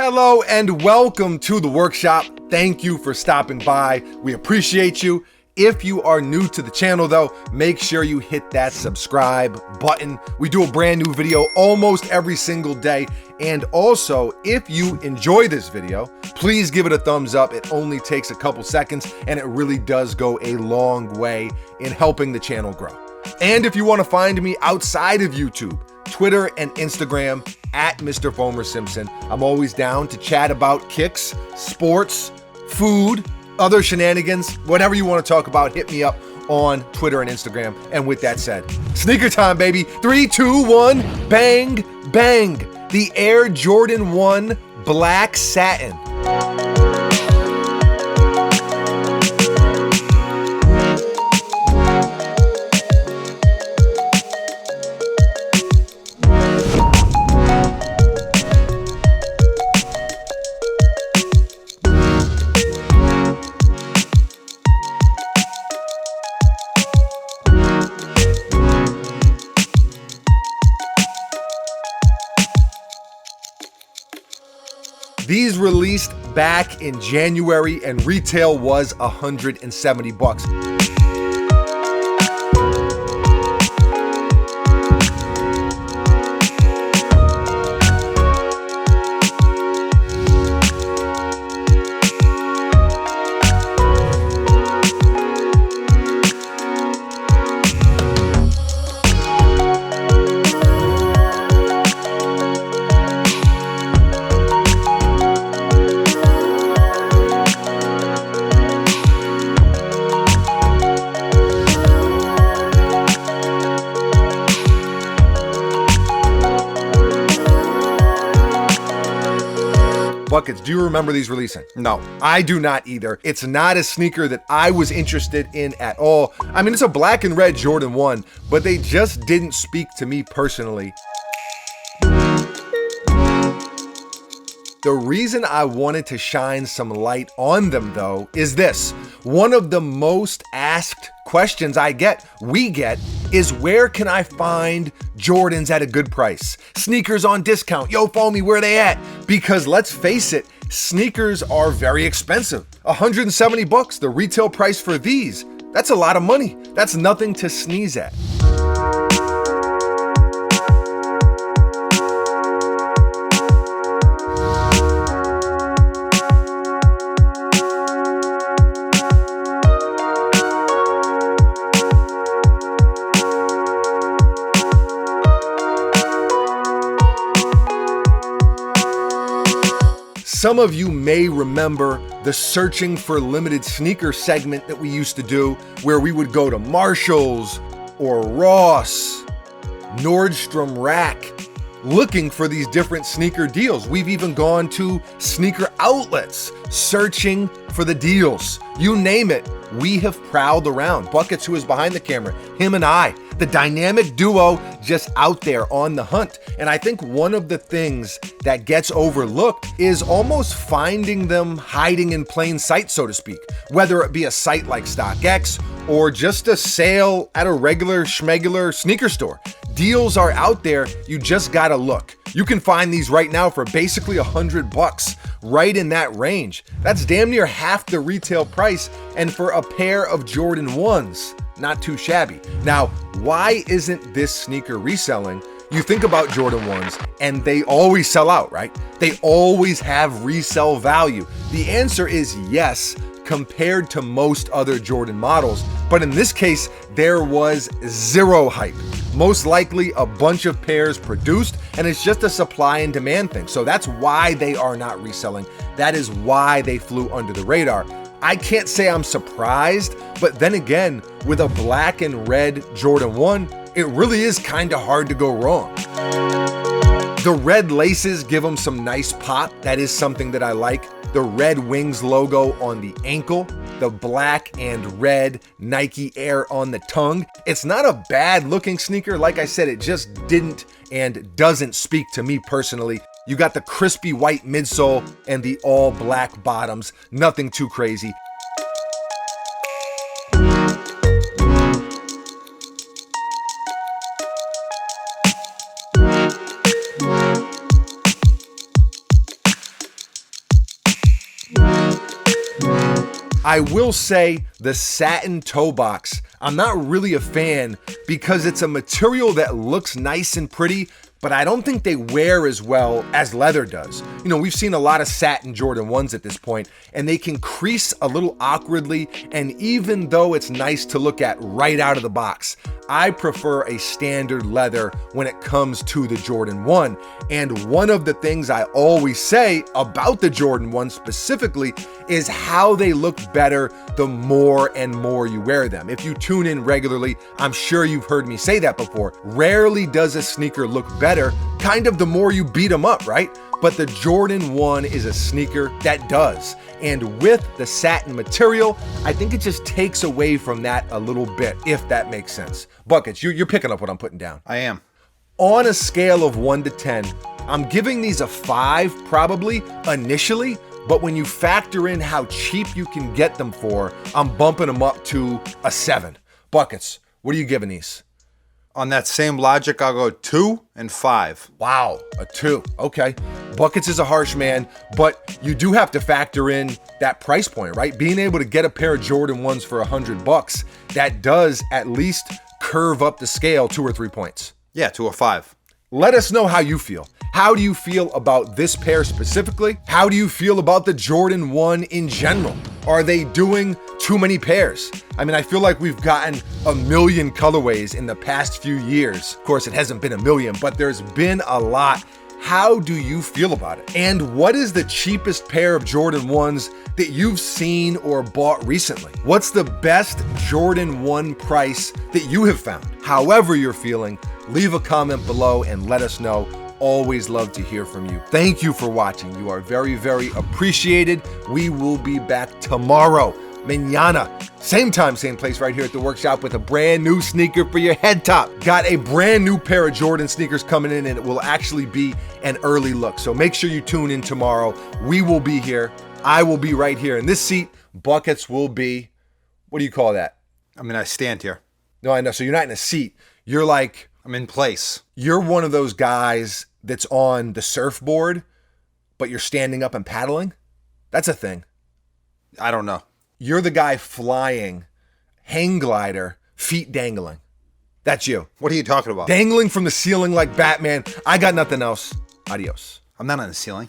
Hello and welcome to the workshop. Thank you for stopping by. We appreciate you. If you are new to the channel though, make sure you hit that subscribe button. We do a brand new video almost every single day. And also, if you enjoy this video, please give it a thumbs up. It only takes a couple seconds and it really does go a long way in helping the channel grow. And if you want to find me outside of YouTube, Twitter and Instagram at Mr. Foamer Simpson. I'm always down to chat about kicks, sports, food, other shenanigans, whatever you want to talk about, hit me up on Twitter and Instagram. And with that said, sneaker time, baby. 3, 2, 1, bang, bang. The Air Jordan 1 Black Satin. These released back in January and retail was $170. Buckets, do you remember these releasing? No, I do not either. It's not a sneaker that I was interested in at all. I mean, it's a black and red Jordan 1, but they just didn't speak to me personally. The reason I wanted to shine some light on them though is this. One of the most asked questions we get is, where can I find Jordans at a good price? Sneakers on discount. Yo, Foamy, where they at? Because let's face it, sneakers are very expensive. $170, the retail price for these. That's a lot of money. That's nothing to sneeze at. Some of you may remember the searching for limited sneaker segment that we used to do, where we would go to Marshall's or Ross, Nordstrom Rack, looking for these different sneaker deals. We've even gone to sneaker outlets searching for the deals. You name it, we have prowled around. Buckets, who is behind the camera, him and I, the dynamic duo just out there on the hunt. And I think one of the things that gets overlooked is almost finding them hiding in plain sight, so to speak, whether it be a site like StockX or just a sale at a regular schmegular sneaker store. Deals are out there, you just gotta look. You can find these right now for basically $100, right in that range. That's damn near half the retail price, and for a pair of Jordan 1s, not too shabby. Now, why isn't this sneaker reselling? You think about Jordan 1s and they always sell out, right? They always have resale value. The answer is yes, compared to most other Jordan models. But in this case, there was zero hype. Most likely a bunch of pairs produced, and it's just a supply and demand thing. So that's why they are not reselling. That is why they flew under the radar. I can't say I'm surprised, but then again, with a black and red Jordan 1, it really is kind of hard to go wrong. The red laces give them some nice pop. That is something that I like. The red Wings logo on the ankle, the black and red Nike Air on the tongue. It's not a bad looking sneaker. Like I said, it just didn't and doesn't speak to me personally. You got the crispy white midsole and the all black bottoms. Nothing too crazy. I will say the satin toe box, I'm not really a fan because it's a material that looks nice and pretty, but I don't think they wear as well as leather does. You know, we've seen a lot of satin Jordan 1s at this point, and they can crease a little awkwardly, and even though it's nice to look at right out of the box, I prefer a standard leather when it comes to the Jordan 1. And one of the things I always say about the Jordan 1 specifically is how they look better the more and more you wear them. If you tune in regularly, I'm sure you've heard me say that before. Rarely does a sneaker look better, kind of the more you beat them up, right? But the Jordan 1 is a sneaker that does. And with the satin material, I think it just takes away from that a little bit, if that makes sense. Buckets, you're picking up what I'm putting down. I am. On a scale of 1 to 10, I'm giving these a 5 probably initially, but when you factor in how cheap you can get them for, I'm bumping them up to a 7. Buckets, what are you giving these? On that same logic, I'll go 2 and 5. Wow, a 2. Okay. Buckets is a harsh man, but you do have to factor in that price point, right? Being able to get a pair of Jordan 1s for $100, that does at least curve up the scale 2 or 3 points. Yeah, to a 5. Let us know how you feel. How do you feel about this pair specifically? How do you feel about the Jordan 1 in general? Are they doing too many pairs? I mean, I feel like we've gotten a million colorways in the past few years. Of course, it hasn't been a million, but there's been a lot. How do you feel about it? And what is the cheapest pair of Jordan 1s that you've seen or bought recently? What's the best Jordan 1 price that you have found? However you're feeling, leave a comment below and let us know. Always love to hear from you. Thank you for watching. You are very, very appreciated. We will be back tomorrow, mañana. Same time, same place, right here at the workshop with a brand new sneaker for your head top. Got a brand new pair of Jordan sneakers coming in, and it will actually be an early look. So make sure you tune in tomorrow. We will be here. I will be right here in this seat. Buckets will be, what do you call that? I mean, I stand here. No, I know. So you're not in a seat. You're like, I'm in place. You're one of those guys that's on the surfboard, but you're standing up and paddling. That's a thing. I don't know. You're the guy flying, hang glider, feet dangling. That's you. What are you talking about? Dangling from the ceiling like Batman. I got nothing else. Adios. I'm not on the ceiling.